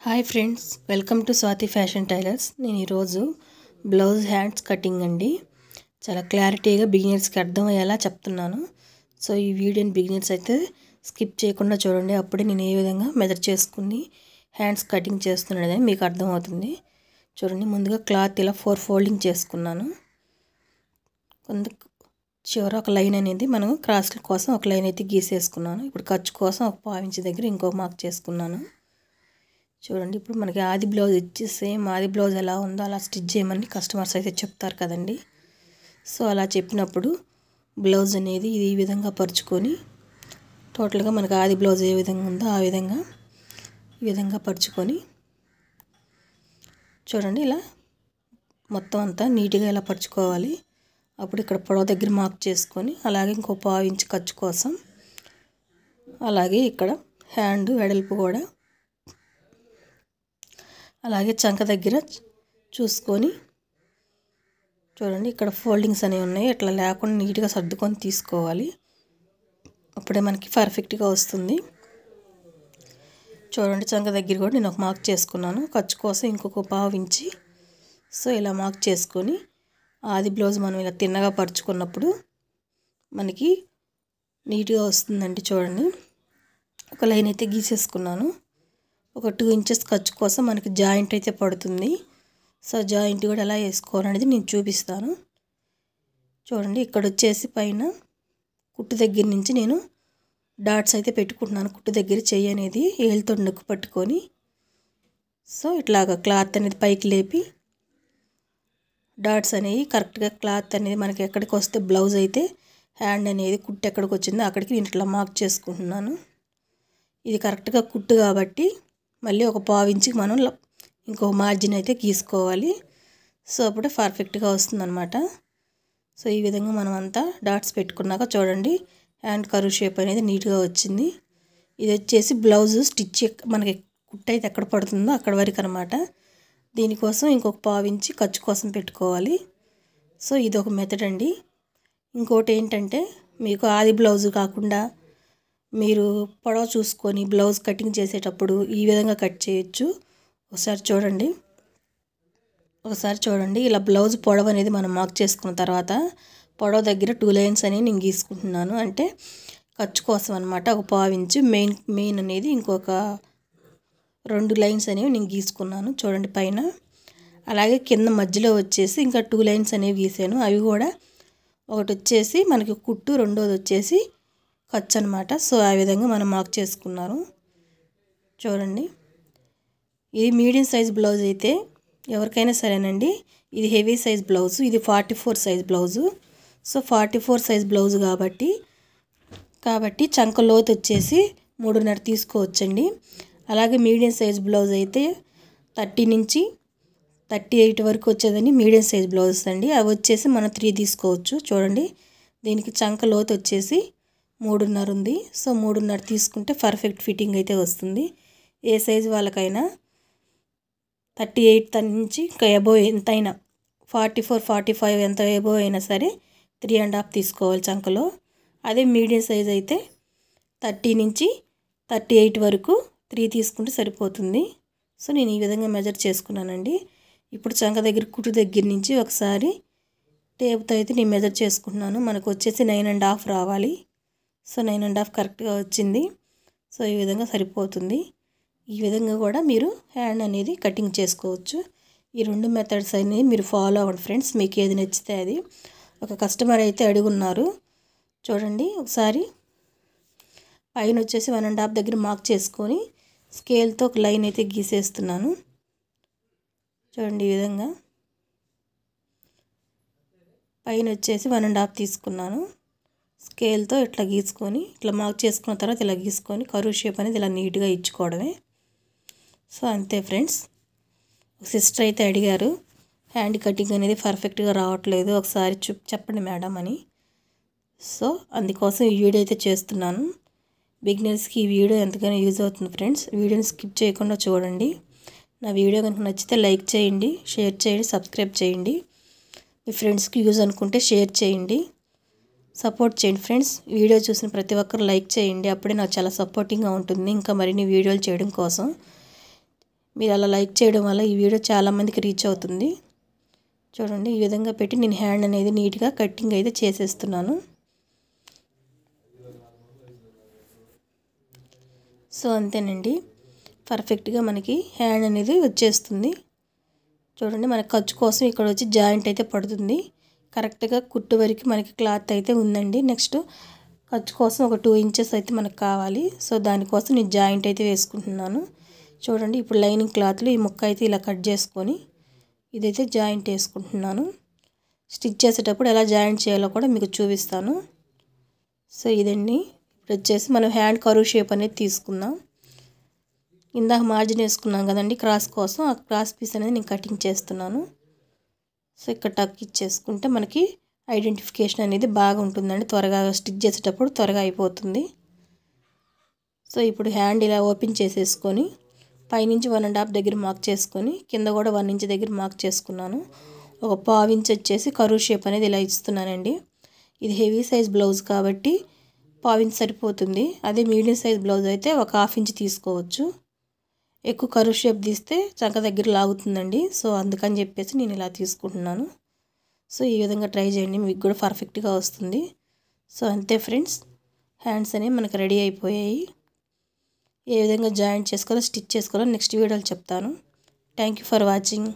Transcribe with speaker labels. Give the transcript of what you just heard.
Speaker 1: Hi friends, welcome to Swathi fashion tailors. నేను ఈరోజు blouse hands cutting అండి చాలా క్లారిటీగా బిగినర్స్కి అర్థమయ్యేలా చెప్తున్నాను. సో ఈ వీడియోని బిగినర్స్ అయితే స్కిప్ చేయకుండా చూడండి. అప్పుడే నేను ఏ విధంగా మెజర్ చేసుకుని హ్యాండ్స్ కటింగ్ చేస్తున్నదని మీకు అర్థమవుతుంది. చూడండి, ముందుగా క్లాత్ ఇలా 4 ఫోల్డింగ్ చేసుకున్నాను. కొంత చివర ఒక లైన్ అనేది మనం క్రాస్ కోసం ఒక లైన్ అయితే గీసేసుకున్నాను. ఇప్పుడు ఖర్చు కోసం ఒక 1/2 ఇంచ్ దగ్గర ఇంకో మార్క్ చేసుకున్నాను. చూడండి, ఇప్పుడు మనకి ఆది బ్లౌజ్ ఇచ్చి సేమ్ ఆది బ్లౌజ్ ఎలా ఉందో అలా స్టిచ్ చేయమని కస్టమర్స్ అయితే చెప్తారు కదండి. సో అలా చెప్పినప్పుడు బ్లౌజ్ అనేది ఈ విధంగా పరుచుకొని టోటల్గా మనకి ఆది బ్లౌజ్ ఏ విధంగా ఉందో ఆ విధంగా ఈ విధంగా పరుచుకొని చూడండి, ఇలా మొత్తం అంతా నీట్గా ఇలా పరుచుకోవాలి. అప్పుడు ఇక్కడ పొడవు దగ్గర మార్క్ చేసుకొని అలాగే ఇంకో 1/2 ఇంచ్ ఖర్చు కోసం, అలాగే ఇక్కడ హ్యాండ్ వెడల్పు కూడా అలాగే చంక దగ్గర చూసుకొని చూడండి, ఇక్కడ ఫోల్డింగ్స్ అనేవి ఉన్నాయి. ఇట్లా లేకుండా నీట్గా సర్దుకొని తీసుకోవాలి. అప్పుడే మనకి పర్ఫెక్ట్గా వస్తుంది. చూడండి, చంక దగ్గర కూడా నేను ఒక మార్క్ చేసుకున్నాను. ఖర్చు కోసం ఇంకొక 1/2 ఇంచ్. సో ఇలా మార్క్ చేసుకొని ఆది బ్లౌజ్ మనం ఇలా తిన్నగా పరుచుకున్నప్పుడు మనకి నీట్గా వస్తుందండి. చూడండి, ఒక లైన్ అయితే గీసేసుకున్నాను. ఒక 2 ఇంచెస్ ఖర్చు కోసం మనకి జాయింట్ అయితే పడుతుంది. సో జాయింట్ కూడా ఎలా వేసుకోవాలనేది నేను చూపిస్తాను. చూడండి, ఇక్కడ వచ్చేసి పైన కుట్టు దగ్గర నుంచి నేను డాట్స్ అయితే పెట్టుకుంటున్నాను. కుట్టు దగ్గర చెయ్యి అనేది ఏలుతో నొక్కు పట్టుకొని సో ఇట్లాగా క్లాత్ అనేది పైకి లేపి డాట్స్ అనేవి కరెక్ట్గా క్లాత్ అనేది మనకి ఎక్కడికి వస్తే బ్లౌజ్ అయితే హ్యాండ్ అనేది కుట్టు ఎక్కడికి వచ్చిందో అక్కడికి నేను ఇట్లా మార్క్ చేసుకుంటున్నాను. ఇది కరెక్ట్గా కుట్టు కాబట్టి మళ్ళీ ఒక 1/2 ఇంచుకి మనం ఇంకో మార్జిన్ అయితే గీసుకోవాలి. సో అప్పుడే పర్ఫెక్ట్గా వస్తుందన్నమాట. సో ఈ విధంగా మనం అంతా డాట్స్ పెట్టుకున్నాక చూడండి, హ్యాండ్ కర్వ్ షేప్ అనేది నీట్గా వచ్చింది. ఇది వచ్చేసి బ్లౌజ్ స్టిచ్ మనకి కుట్టు అయితే ఎక్కడ పడుతుందో అక్కడ వరకు అనమాట. దీనికోసం ఇంకొక 1/2 ఇంచ్ ఖర్చు కోసం పెట్టుకోవాలి. సో ఇది ఒక మెథడ్ అండి. ఇంకోటి ఏంటంటే, మీకు ఆది బ్లౌజ్ కాకుండా మీరు పొడవు చూసుకొని బ్లౌజ్ కటింగ్ చేసేటప్పుడు ఈ విధంగా కట్ చేయొచ్చు. ఒకసారి చూడండి, ఇలా బ్లౌజ్ పొడవు అనేది మనం మార్క్ చేసుకున్న తర్వాత పొడవు దగ్గర 2 లైన్స్ అనేవి నేను గీసుకుంటున్నాను. అంటే ఖర్చు కోసం అనమాట. ఒక 1/2 ఇంచ్ మెయిన్ అనేది ఇంకొక 2 లైన్స్ అనేవి నేను గీసుకున్నాను. చూడండి పైన, అలాగే కింద మధ్యలో వచ్చేసి ఇంకా 2 లైన్స్ అనేవి గీసాను. అవి కూడా ఒకటి వచ్చేసి మనకి కుట్టు, రెండోది వచ్చేసి ఖర్చు అనమాట. సో ఆ విధంగా మనం మార్క్ చేసుకున్నాను. చూడండి, ఇది మీడియం సైజ్ బ్లౌజ్ అయితే ఎవరికైనా సరేనండి. ఇది హెవీ సైజ్ బ్లౌజ్, ఇది 44 size blouse. So 44 size blouse కాబట్టి చంక లోతు వచ్చేసి 3.5 తీసుకోవచ్చండి. అలాగే మీడియం సైజ్ బ్లౌజ్ అయితే 30 నుంచి 38 వరకు వచ్చేదని మీడియం సైజ్ బ్లౌజెస్ అండి. అవి వచ్చేసి మనం 3 తీసుకోవచ్చు. చూడండి, దీనికి చంక లోతు వచ్చేసి 3.5 ఉంది. సో 3.5 తీసుకుంటే పర్ఫెక్ట్ ఫిట్టింగ్ అయితే వస్తుంది. ఏ సైజు వాళ్ళకైనా 38 నుంచి ఇంకా ఎబో ఎంతైనా 44, 45 ఎంత ఎబో అయినా సరే 3.5 తీసుకోవాలి చంకలో. అదే మీడియం సైజ్ అయితే 30 నుంచి 38 వరకు 3 తీసుకుంటే సరిపోతుంది. సో నేను ఈ విధంగా మెజర్ చేసుకున్నానండి. ఇప్పుడు చంక దగ్గర కుట్టు దగ్గర నుంచి ఒకసారి టేప్తో అయితే నేను మెజర్ చేసుకుంటున్నాను. మనకు వచ్చేసి 9.5 రావాలి. సో 9.5 కరెక్ట్గా వచ్చింది. సో ఈ విధంగా సరిపోతుంది. ఈ విధంగా కూడా మీరు హ్యాండ్ అనేది కటింగ్ చేసుకోవచ్చు. ఈ 2 మెథడ్స్ అనేవి మీరు ఫాలో అవ్వండి ఫ్రెండ్స్. మీకు ఏది నచ్చితే అది. ఒక కస్టమర్ అయితే అడుగున్నారు. చూడండి, ఒకసారి పైన వచ్చేసి 1.5 దగ్గర మార్క్ చేసుకొని స్కేల్తో ఒక లైన్ అయితే గీసేస్తున్నాను. చూడండి, ఈ విధంగా పైన వచ్చేసి 1.5 తీసుకున్నాను. స్కేల్తో ఇట్లా గీసుకొని ఇట్లా మార్క్ చేసుకున్న తర్వాత ఇలా గీసుకొని కర్వ్ షేప్ అనేది ఇలా నీట్గా ఇచ్చుకోవడమే. సో అంతే ఫ్రెండ్స్. సిస్టర్ అయితే అడిగారు, హ్యాండ్ కటింగ్ అనేది పర్ఫెక్ట్గా రావట్లేదు, ఒకసారి చెప్పండి మేడం అని. సో అందుకోసం ఈ వీడియో అయితే చేస్తున్నాను. బిగినర్స్కి ఈ వీడియో ఎంతగానో యూజ్ అవుతుంది ఫ్రెండ్స్. వీడియోని స్కిప్ చేయకుండా చూడండి. నా వీడియో కనుక నచ్చితే లైక్ చేయండి, షేర్ చేయండి, సబ్స్క్రైబ్ చేయండి. మీ ఫ్రెండ్స్కి యూజ్ అనుకుంటే షేర్ చేయండి, సపోర్ట్ చేయండి ఫ్రెండ్స్. వీడియో చూసిన ప్రతి ఒక్కరు లైక్ చేయండి. అప్పుడే నాకు చాలా సపోర్టింగ్గా ఉంటుంది ఇంకా మరిన్ని వీడియోలు చేయడం కోసం. మీరు అలా లైక్ చేయడం వల్ల ఈ వీడియో చాలామందికి రీచ్ అవుతుంది. చూడండి ఈ విధంగా పెట్టి నేను హ్యాండ్ అనేది నీట్గా కటింగ్ అయితే చేసేస్తున్నాను. సో అంతేనండి, పర్ఫెక్ట్గా మనకి హ్యాండ్ అనేది వచ్చేస్తుంది. చూడండి మన ఖర్చు కోసం ఇక్కడ వచ్చి జాయింట్ అయితే పడుతుంది. కరెక్ట్గా కుట్టు వరకు మనకి క్లాత్ అయితే ఉందండి. నెక్స్ట్ ఖర్చు కోసం ఒక 2 ఇంచెస్ అయితే మనకు కావాలి. సో దానికోసం నేను జాయింట్ అయితే వేసుకుంటున్నాను. చూడండి ఇప్పుడు లైనింగ్ క్లాత్లో ఈ ముక్క అయితే ఇలా కట్ చేసుకొని ఇదైతే జాయింట్ వేసుకుంటున్నాను. స్టిచ్ చేసేటప్పుడు ఎలా జాయింట్ చేయాలో కూడా మీకు చూపిస్తాను. సో ఇదండి, ఇప్పుడు వచ్చేసి మనం హ్యాండ్ కర్వ్ షేప్ అనేది తీసుకుందాం. ఇందాక మార్జిన్ వేసుకున్నాం కదండి క్రాస్ కోసం, ఆ క్రాస్ పీస్ అనేది నేను కటింగ్ చేస్తున్నాను. సో ఇక్కడ టక్ ఇచ్చేసుకుంటే మనకి ఐడెంటిఫికేషన్ అనేది బాగా ఉంటుందండి. త్వరగా స్టిచ్ చేసేటప్పుడు త్వరగా అయిపోతుంది. సో ఇప్పుడు హ్యాండ్ ఇలా ఓపెన్ చేసేసుకొని పైనుంచి 1.5 దగ్గర మార్క్ చేసుకొని కింద కూడా 1 ఇంచ్ దగ్గర మార్క్ చేసుకున్నాను. ఒక 1/2 ఇంచ్ వచ్చేసి కర్వ్ షేప్ అనేది ఇలా ఇస్తున్నానండి. ఇది హెవీ సైజ్ బ్లౌజ్ కాబట్టి 1/2 ఇంచ్ సరిపోతుంది. అదే మీడియం సైజ్ బ్లౌజ్ అయితే ఒక 1/2 ఇంచ్ తీసుకోవచ్చు. ఎక్కువ కర్వ్ షేప్ తీస్తే చంక దగ్గర లాగుతుందండి. సో అందుకని చెప్పేసి నేను ఇలా తీసుకుంటున్నాను. సో ఈ విధంగా ట్రై చేయండి, మీకు కూడా పర్ఫెక్ట్గా వస్తుంది. సో అంతే ఫ్రెండ్స్, హ్యాండ్స్ అనేవి మనకు రెడీ అయిపోయాయి. ఏ విధంగా జాయింట్ చేసుకోవాలో స్టిచ్ చేసుకోవాలో నెక్స్ట్ వీడియోలో చెప్తాను. Thank you for watching.